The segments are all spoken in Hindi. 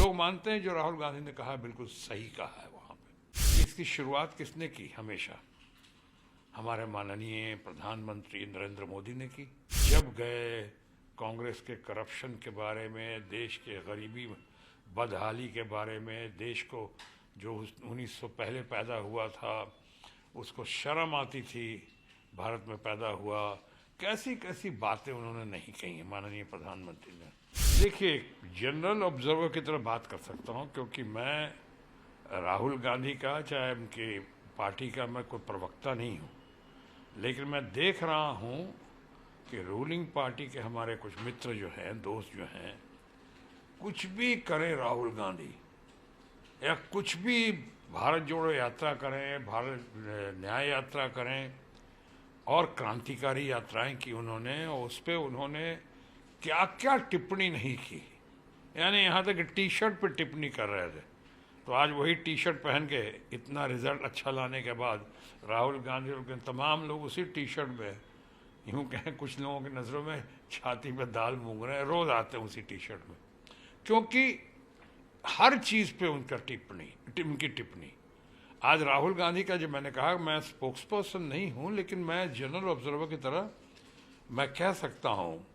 लोग मानते हैं जो राहुल गांधी ने कहा बिल्कुल सही कहा है। वहाँ पे इसकी शुरुआत किसने की? हमेशा हमारे माननीय प्रधानमंत्री नरेंद्र मोदी ने की। जब गए कांग्रेस के करप्शन के बारे में, देश के गरीबी बदहाली के बारे में, देश को जो 1900 पहले पैदा हुआ था उसको शर्म आती थी भारत में पैदा हुआ, कैसी कैसी बातें उन्होंने नहीं कही हैं माननीय प्रधानमंत्री ने। देखिए, जनरल ऑब्जर्वर की तरह बात कर सकता हूं, क्योंकि मैं राहुल गांधी का, चाहे उनकी पार्टी का, मैं कोई प्रवक्ता नहीं हूं, लेकिन मैं देख रहा हूं कि रूलिंग पार्टी के हमारे कुछ मित्र जो हैं, दोस्त जो हैं, कुछ भी करें राहुल गांधी, या कुछ भी भारत जोड़ो यात्रा करें, भारत न्याय यात्रा करें, और क्रांतिकारी यात्राएं की उन्होंने, और उस पर उन्होंने क्या क्या टिप्पणी नहीं की। यानी यहाँ तक टी शर्ट पर टिप्पणी कर रहे थे, तो आज वही टी शर्ट पहन के इतना रिजल्ट अच्छा लाने के बाद राहुल गांधी और तमाम लोग उसी टी शर्ट में, यूँ कहें कुछ लोगों की नज़रों में छाती पे दाल मूंग रहे हैं, रोज़ आते हैं उसी टी शर्ट में, क्योंकि हर चीज़ पे उनका उनकी टिप्पणी। आज राहुल गांधी का, जो मैंने कहा, मैं स्पोक्स पर्सन नहीं हूँ, लेकिन मैं जनरल ऑब्जर्वर की तरह मैं कह सकता हूँ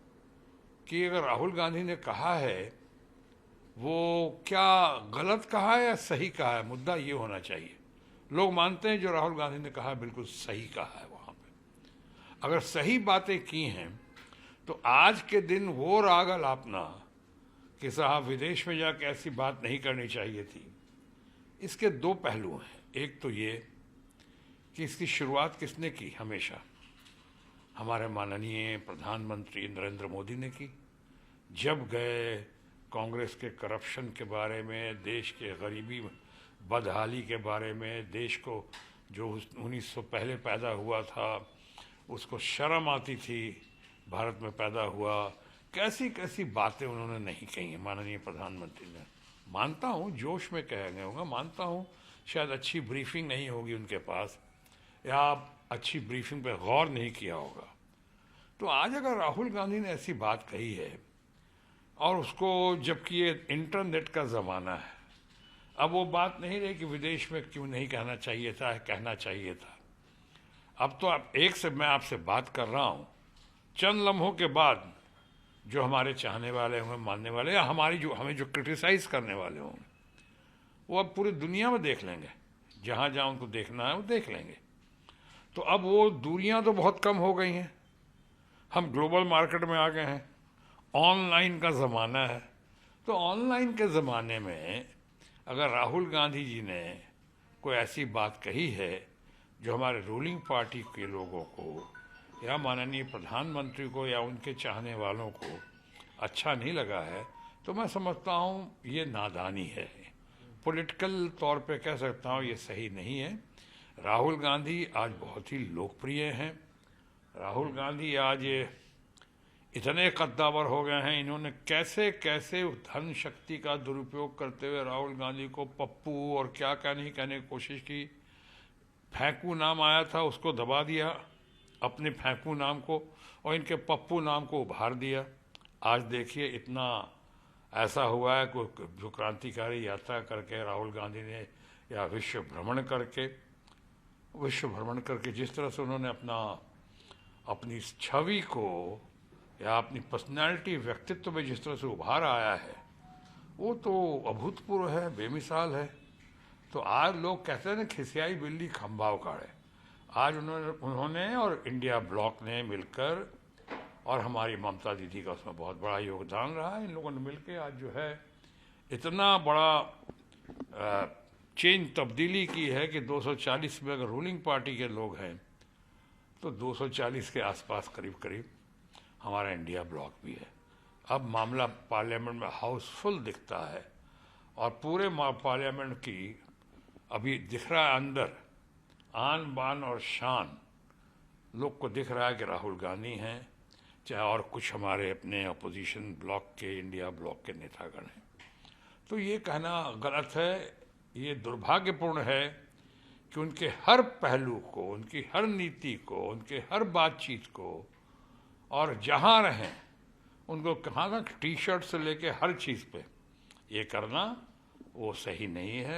कि अगर राहुल गांधी ने कहा है, वो क्या गलत कहा है या सही कहा है, मुद्दा ये होना चाहिए। लोग मानते हैं जो राहुल गांधी ने कहा बिल्कुल सही कहा है। वहाँ पे अगर सही बातें की हैं तो आज के दिन वो राग अलापना कि साहब विदेश में जाकर ऐसी बात नहीं करनी चाहिए थी, इसके दो पहलू हैं। एक तो ये कि इसकी शुरुआत किसने की? हमेशा हमारे माननीय प्रधानमंत्री नरेंद्र मोदी ने की। जब गए कांग्रेस के करप्शन के बारे में, देश के गरीबी बदहाली के बारे में, देश को जो 1900 पहले पैदा हुआ था उसको शर्म आती थी भारत में पैदा हुआ, कैसी कैसी बातें उन्होंने नहीं कही हैं माननीय प्रधानमंत्री ने। मानता हूँ जोश में कह गए होंगे, मानता हूँ शायद अच्छी ब्रीफिंग नहीं होगी उनके पास, या अच्छी ब्रीफिंग पर गौर नहीं किया होगा। तो आज अगर राहुल गांधी ने ऐसी बात कही है, और उसको, जबकि ये इंटरनेट का ज़माना है, अब वो बात नहीं रही कि विदेश में क्यों नहीं कहना चाहिए था, कहना चाहिए था। अब तो आप एक से मैं आपसे बात कर रहा हूँ, चंद लम्हों के बाद जो हमारे चाहने वाले होंगे, मानने वाले, या हमारी जो हमें जो क्रिटिसाइज़ करने वाले होंगे, वो अब पूरी दुनिया में देख लेंगे, जहाँ जहाँ उनको देखना है वो देख लेंगे। तो अब वो दूरियाँ तो बहुत कम हो गई हैं, हम ग्लोबल मार्केट में आ गए हैं, ऑनलाइन का ज़माना है। तो ऑनलाइन के ज़माने में अगर राहुल गांधी जी ने कोई ऐसी बात कही है जो हमारे रूलिंग पार्टी के लोगों को, या माननीय प्रधानमंत्री को, या उनके चाहने वालों को अच्छा नहीं लगा है, तो मैं समझता हूँ ये नादानी है। पॉलिटिकल तौर पे कह सकता हूँ ये सही नहीं है। राहुल गांधी आज बहुत ही लोकप्रिय हैं। राहुल गांधी आज इतने कद्दावर हो गए हैं, इन्होंने कैसे कैसे धन शक्ति का दुरुपयोग करते हुए राहुल गांधी को पप्पू और क्या क्या नहीं कहने की कोशिश की। फेंकू नाम आया था, उसको दबा दिया, अपने फेंकू नाम को, और इनके पप्पू नाम को उभार दिया। आज देखिए इतना ऐसा हुआ है कि जो क्रांतिकारी यात्रा करके राहुल गांधी ने, या विश्व भ्रमण करके जिस तरह से उन्होंने अपनी छवि को, या अपनी पर्सनैलिटी, व्यक्तित्व में जिस तरह से उभार आया है, वो तो अभूतपूर्व है, बेमिसाल है। तो आज लोग कहते हैं ना, खिसियाई बिल्ली खंभा उखाड़े। आज उन्होंने और इंडिया ब्लॉक ने मिलकर, और हमारी ममता दीदी का उसमें बहुत बड़ा योगदान रहा है, इन लोगों ने मिलकर आज जो है इतना बड़ा चेंज, तब्दीली की है कि 240 में अगर रूलिंग पार्टी के लोग हैं तो 240 के आसपास करीब करीब हमारा इंडिया ब्लॉक भी है। अब मामला पार्लियामेंट में हाउसफुल दिखता है, और पूरे पार्लियामेंट की अभी दिख रहा है अंदर आन बान और शान, लोग को दिख रहा है कि राहुल गांधी हैं, चाहे और कुछ हमारे अपने अपोजिशन ब्लॉक के, इंडिया ब्लॉक के नेतागण हैं। तो ये कहना गलत है, ये दुर्भाग्यपूर्ण है कि उनके हर पहलू को, उनकी हर नीति को, उनके हर बातचीत को, और जहाँ रहें उनको कहाँ तक टी शर्ट से लेके हर चीज़ पे ये करना वो सही नहीं है।